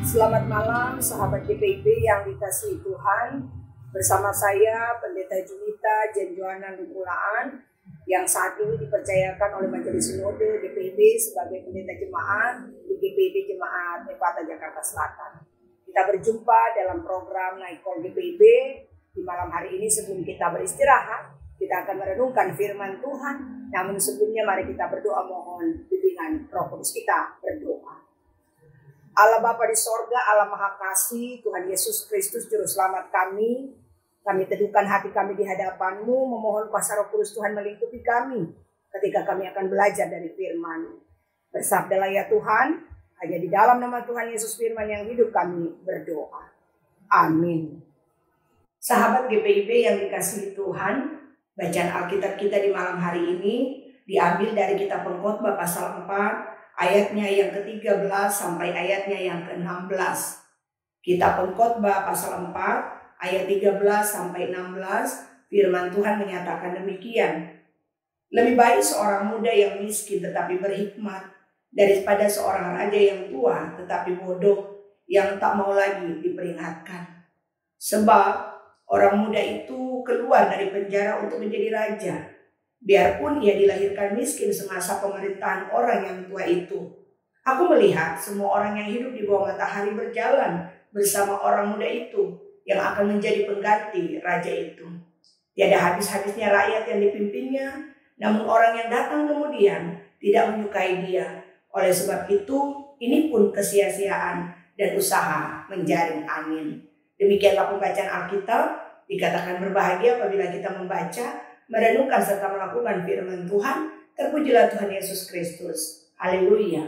Selamat malam sahabat GPIB yang dikasihi Tuhan. Bersama saya Pendeta Junita Jenjoana Lumulaan yang saat ini dipercayakan oleh Majelis Sinode GPIB sebagai pendeta jemaat di GPIB Jemaat Efata Jakarta Selatan. Kita berjumpa dalam program Night Call GPIB di malam hari ini. Sebelum kita beristirahat, kita akan merenungkan firman Tuhan. Namun sebelumnya mari kita berdoa mohon bimbingan Roh Kudus. Kita berdoa. Allah Bapa di sorga, Allah Maha Kasih, Tuhan Yesus Kristus Juru Selamat kami teduhkan hati kami di hadapan-Mu, memohon kuasa Roh Kudus Tuhan melingkupi kami ketika kami akan belajar dari firman. Bersabdalah ya Tuhan, hanya di dalam nama Tuhan Yesus firman yang hidup kami berdoa. Amin. Sahabat GPIB yang dikasihi Tuhan, bacaan Alkitab kita di malam hari ini diambil dari kitab Pengkhotbah pasal 4, ayatnya yang ke-13 sampai ayatnya yang ke-16. Kitab Pengkhotbah pasal 4 ayat 13 sampai 16, firman Tuhan menyatakan demikian. Lebih baik seorang muda yang miskin tetapi berhikmat daripada seorang raja yang tua tetapi bodoh yang tak mau lagi diperingatkan. Sebab orang muda itu keluar dari penjara untuk menjadi raja, biarpun ia dilahirkan miskin semasa pemerintahan orang yang tua itu. Aku melihat semua orang yang hidup di bawah matahari berjalan bersama orang muda itu yang akan menjadi pengganti raja itu. Tiada habis-habisnya rakyat yang dipimpinnya, namun orang yang datang kemudian tidak menyukai dia. Oleh sebab itu, ini pun kesia-siaan dan usaha menjaring angin. Demikianlah pembacaan Alkitab. Dikatakan berbahagia apabila kita membaca, merenungkan serta melakukan firman Tuhan. Terpujilah Tuhan Yesus Kristus. Haleluya.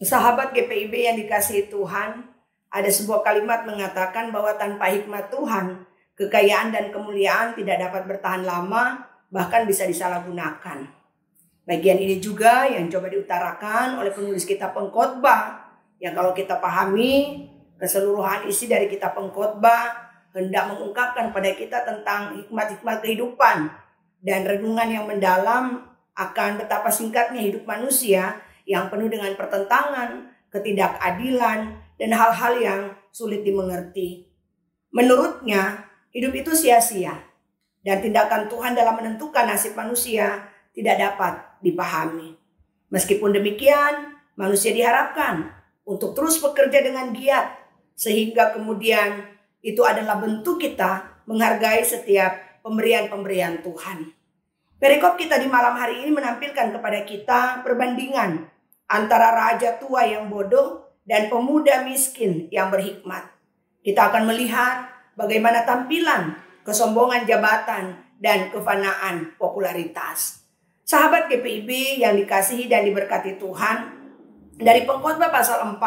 Sahabat GPIB yang dikasihi Tuhan, ada sebuah kalimat mengatakan bahwa tanpa hikmat Tuhan, kekayaan dan kemuliaan tidak dapat bertahan lama, bahkan bisa disalahgunakan. Bagian ini juga yang coba diutarakan oleh penulis kitab Pengkhotbah, yang kalau kita pahami keseluruhan isi dari kitab Pengkhotbah hendak mengungkapkan pada kita tentang hikmat-hikmat kehidupan dan renungan yang mendalam akan betapa singkatnya hidup manusia yang penuh dengan pertentangan, ketidakadilan, dan hal-hal yang sulit dimengerti. Menurutnya, hidup itu sia-sia dan tindakan Tuhan dalam menentukan nasib manusia tidak dapat dipahami. Meskipun demikian, manusia diharapkan untuk terus bekerja dengan giat sehingga kemudian itu adalah bentuk kita menghargai setiap pemberian-pemberian Tuhan. Perikop kita di malam hari ini menampilkan kepada kita perbandingan antara raja tua yang bodoh dan pemuda miskin yang berhikmat. Kita akan melihat bagaimana tampilan kesombongan jabatan dan kefanaan popularitas. Sahabat GPIB yang dikasihi dan diberkati Tuhan, dari Pengkhotbah pasal 4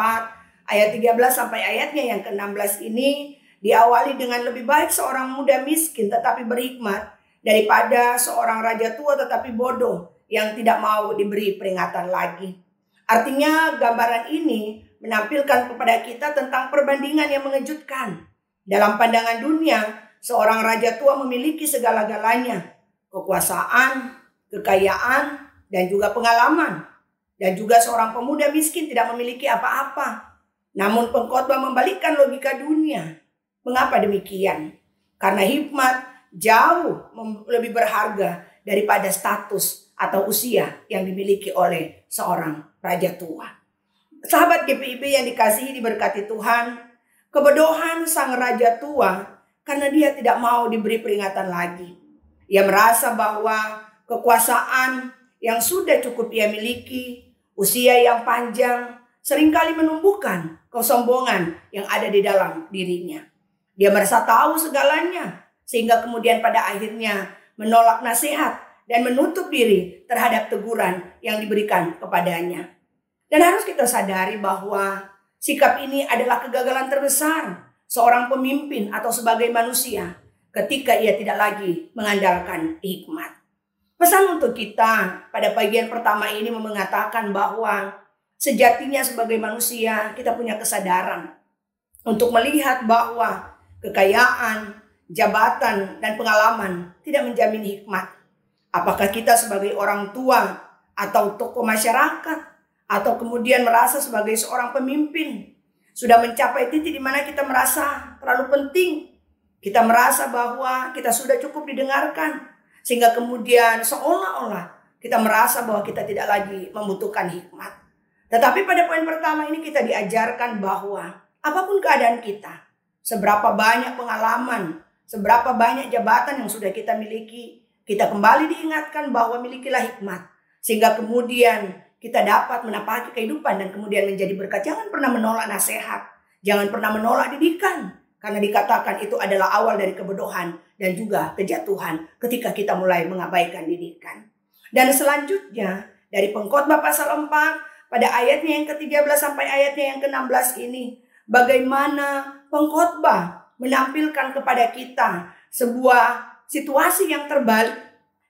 ayat 13 sampai ayatnya yang ke-16 ini diawali dengan lebih baik seorang muda miskin tetapi berhikmat daripada seorang raja tua tetapi bodoh yang tidak mau diberi peringatan lagi. Artinya gambaran ini menampilkan kepada kita tentang perbandingan yang mengejutkan. Dalam pandangan dunia, seorang raja tua memiliki segala-galanya, kekuasaan, kekayaan, dan juga pengalaman. Dan juga seorang pemuda miskin tidak memiliki apa-apa. Namun Pengkhotbah membalikkan logika dunia. Mengapa demikian? Karena hikmat jauh lebih berharga daripada status atau usia yang dimiliki oleh seorang raja tua. Sahabat GPIB yang dikasihi diberkati Tuhan, kebodohan sang raja tua karena dia tidak mau diberi peringatan lagi. Ia merasa bahwa kekuasaan yang sudah cukup ia miliki, usia yang panjang, seringkali menumbuhkan kesombongan yang ada di dalam dirinya. Dia merasa tahu segalanya, sehingga kemudian pada akhirnya menolak nasihat dan menutup diri terhadap teguran yang diberikan kepadanya. Dan harus kita sadari bahwa sikap ini adalah kegagalan terbesar seorang pemimpin atau sebagai manusia ketika ia tidak lagi mengandalkan hikmat. Pesan untuk kita pada bagian pertama ini mengatakan bahwa sejatinya sebagai manusia kita punya kesadaran untuk melihat bahwa kekayaan, jabatan, dan pengalaman tidak menjamin hikmat. Apakah kita sebagai orang tua atau tokoh masyarakat atau kemudian merasa sebagai seorang pemimpin Sudah mencapai titik di mana kita merasa terlalu penting. Kita merasa bahwa kita sudah cukup didengarkan. Sehingga kemudian seolah-olah kita merasa bahwa kita tidak lagi membutuhkan hikmat. Tetapi pada poin pertama ini kita diajarkan bahwa apapun keadaan kita, seberapa banyak pengalaman, seberapa banyak jabatan yang sudah kita miliki, kita kembali diingatkan bahwa milikilah hikmat. Sehingga kemudian kita dapat menapaki kehidupan dan kemudian menjadi berkat. Jangan pernah menolak nasihat. Jangan pernah menolak didikan. Karena dikatakan itu adalah awal dari kebodohan dan juga kejatuhan ketika kita mulai mengabaikan didikan. Dan selanjutnya dari Pengkhotbah pasal 4 pada ayatnya yang ke-13 sampai ayatnya yang ke-16 ini. Bagaimana pengkhotbah menampilkan kepada kita sebuah situasi yang terbalik.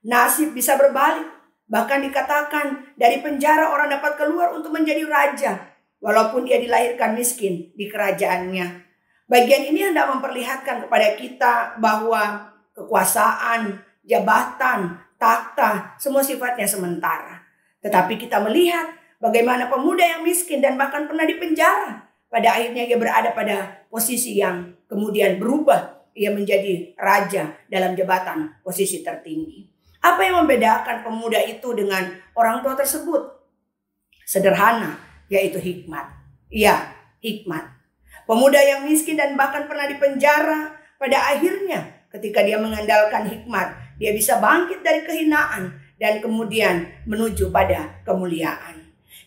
Nasib bisa berbalik. Bahkan dikatakan dari penjara orang dapat keluar untuk menjadi raja. Walaupun dia dilahirkan miskin di kerajaannya. Bagian ini hendak memperlihatkan kepada kita bahwa kekuasaan, jabatan, takhta, semua sifatnya sementara. Tetapi kita melihat bagaimana pemuda yang miskin dan bahkan pernah dipenjara. Pada akhirnya ia berada pada posisi yang kemudian berubah. Ia menjadi raja dalam jabatan posisi tertinggi. Apa yang membedakan pemuda itu dengan orang tua tersebut? Sederhana, yaitu hikmat. Iya, hikmat. Pemuda yang miskin dan bahkan pernah dipenjara, pada akhirnya ketika dia mengandalkan hikmat, dia bisa bangkit dari kehinaan dan kemudian menuju pada kemuliaan.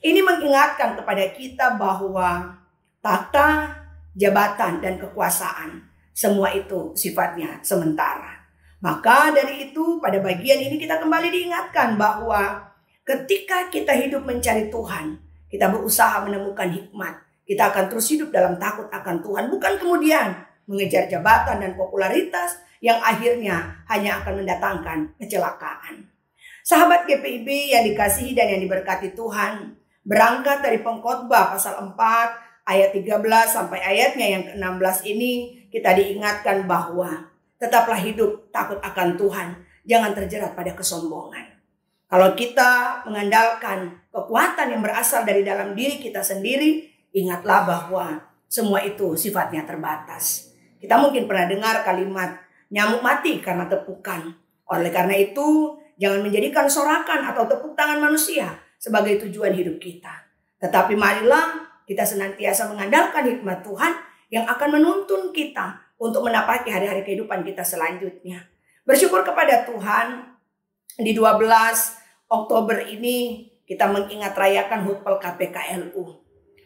Ini mengingatkan kepada kita bahwa takhta, jabatan, dan kekuasaan, semua itu sifatnya sementara. Maka dari itu pada bagian ini kita kembali diingatkan bahwa ketika kita hidup mencari Tuhan, kita berusaha menemukan hikmat. Kita akan terus hidup dalam takut akan Tuhan. Bukan kemudian mengejar jabatan dan popularitas yang akhirnya hanya akan mendatangkan kecelakaan. Sahabat GPIB yang dikasihi dan yang diberkati Tuhan. Berangkat dari Pengkhotbah pasal 4 ayat 13 sampai ayatnya yang ke-16 ini. Kita diingatkan bahwa tetaplah hidup takut akan Tuhan. Jangan terjerat pada kesombongan. Kalau kita mengandalkan kekuatan yang berasal dari dalam diri kita sendiri, ingatlah bahwa semua itu sifatnya terbatas. Kita mungkin pernah dengar kalimat nyamuk mati karena tepukan. Oleh karena itu, jangan menjadikan sorakan atau tepuk tangan manusia sebagai tujuan hidup kita. Tetapi marilah kita senantiasa mengandalkan hikmat Tuhan yang akan menuntun kita untuk menapaki hari-hari kehidupan kita selanjutnya. Bersyukur kepada Tuhan, di 12 Oktober ini kita mengingat rayakan HUT PEL KPKLU.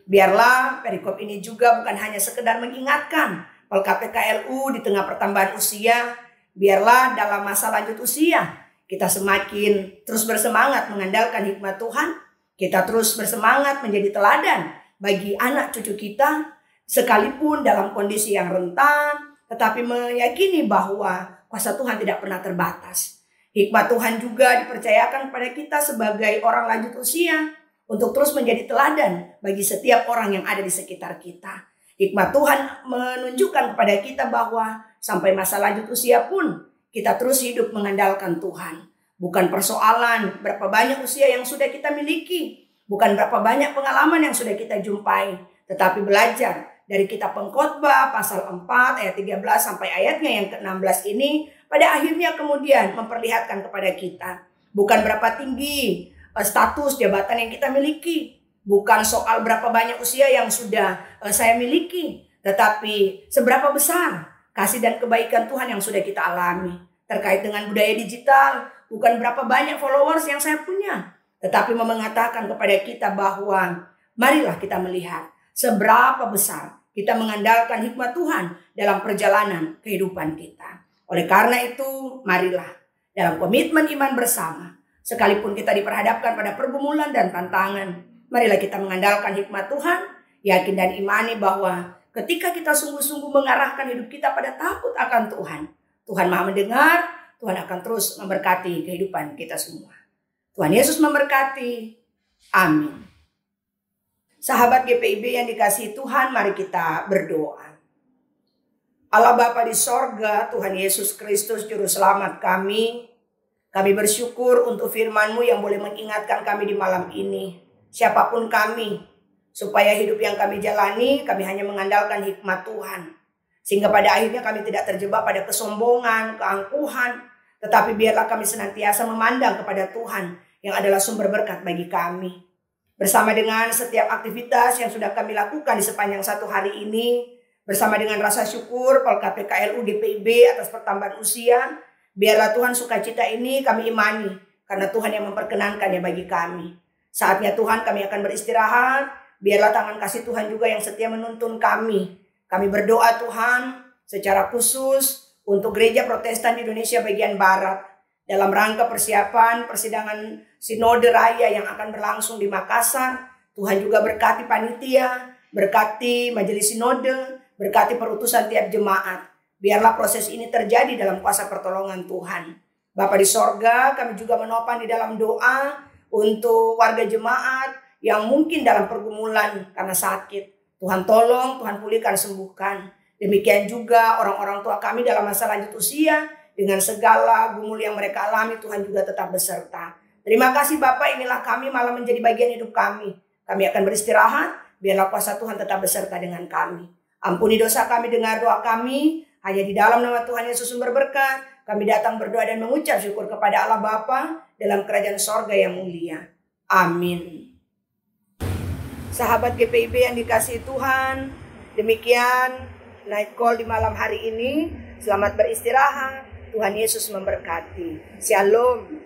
Biarlah perikop ini juga bukan hanya sekedar mengingatkan PEL KPKLU di tengah pertambahan usia. Biarlah dalam masa lanjut usia kita semakin terus bersemangat mengandalkan hikmat Tuhan. Kita terus bersemangat menjadi teladan bagi anak cucu kita. Sekalipun dalam kondisi yang rentan, tetapi meyakini bahwa kuasa Tuhan tidak pernah terbatas. Hikmat Tuhan juga dipercayakan kepada kita sebagai orang lanjut usia untuk terus menjadi teladan bagi setiap orang yang ada di sekitar kita. Hikmat Tuhan menunjukkan kepada kita bahwa sampai masa lanjut usia pun kita terus hidup mengandalkan Tuhan. Bukan persoalan berapa banyak usia yang sudah kita miliki, bukan berapa banyak pengalaman yang sudah kita jumpai, tetapi belajar dari kitab Pengkhotbah pasal 4 ayat 13 sampai ayatnya yang ke-16 ini pada akhirnya kemudian memperlihatkan kepada kita bukan berapa tinggi status jabatan yang kita miliki, bukan soal berapa banyak usia yang sudah saya miliki, tetapi seberapa besar kasih dan kebaikan Tuhan yang sudah kita alami. Terkait dengan budaya digital, bukan berapa banyak followers yang saya punya, tetapi mengatakan kepada kita bahwa marilah kita melihat seberapa besar kita mengandalkan hikmat Tuhan dalam perjalanan kehidupan kita. Oleh karena itu, marilah dalam komitmen iman bersama, sekalipun kita diperhadapkan pada pergumulan dan tantangan, marilah kita mengandalkan hikmat Tuhan, yakin dan imani bahwa ketika kita sungguh-sungguh mengarahkan hidup kita pada takut akan Tuhan, Tuhan Maha mendengar, Tuhan akan terus memberkati kehidupan kita semua. Tuhan Yesus memberkati. Amin. Sahabat GPIB yang dikasihi Tuhan, mari kita berdoa. Allah Bapa di sorga, Tuhan Yesus Kristus Juru Selamat kami bersyukur untuk firman-Mu yang boleh mengingatkan kami di malam ini. Siapapun kami, Supaya hidup yang kami jalani, kami hanya mengandalkan hikmat Tuhan. Sehingga pada akhirnya kami tidak terjebak pada kesombongan, keangkuhan. Tetapi biarlah kami senantiasa memandang kepada Tuhan yang adalah sumber berkat bagi kami. Bersama dengan setiap aktivitas yang sudah kami lakukan di sepanjang satu hari ini, bersama dengan rasa syukur Polkap PKLU DPIB atas pertambahan usia, biarlah Tuhan sukacita ini kami imani, karena Tuhan yang memperkenankannya bagi kami. Saatnya Tuhan kami akan beristirahat. Biarlah tangan kasih Tuhan juga yang setia menuntun kami. Kami berdoa Tuhan secara khusus untuk Gereja Protestan di Indonesia bagian Barat. Dalam rangka persiapan persidangan Sinode Raya yang akan berlangsung di Makassar. Tuhan juga berkati panitia, berkati majelis sinode, berkati perutusan tiap jemaat. Biarlah proses ini terjadi dalam kuasa pertolongan Tuhan. Bapa di sorga, kami juga menopang di dalam doa untuk warga jemaat yang mungkin dalam pergumulan karena sakit. Tuhan tolong, Tuhan pulihkan, sembuhkan. Demikian juga orang-orang tua kami dalam masa lanjut usia, dengan segala gumul yang mereka alami, Tuhan juga tetap beserta. Terima kasih Bapak, inilah kami malah menjadi bagian hidup kami. Kami akan beristirahat, biarlah kuasa Tuhan tetap beserta dengan kami. Ampuni dosa kami, dengar doa kami, hanya di dalam nama Tuhan Yesus sumber berkat. Kami datang berdoa dan mengucap syukur kepada Allah Bapa dalam kerajaan sorga yang mulia. Amin. Sahabat GPIB yang dikasihi Tuhan, demikian night call di malam hari ini. Selamat beristirahat, Tuhan Yesus memberkati. Shalom.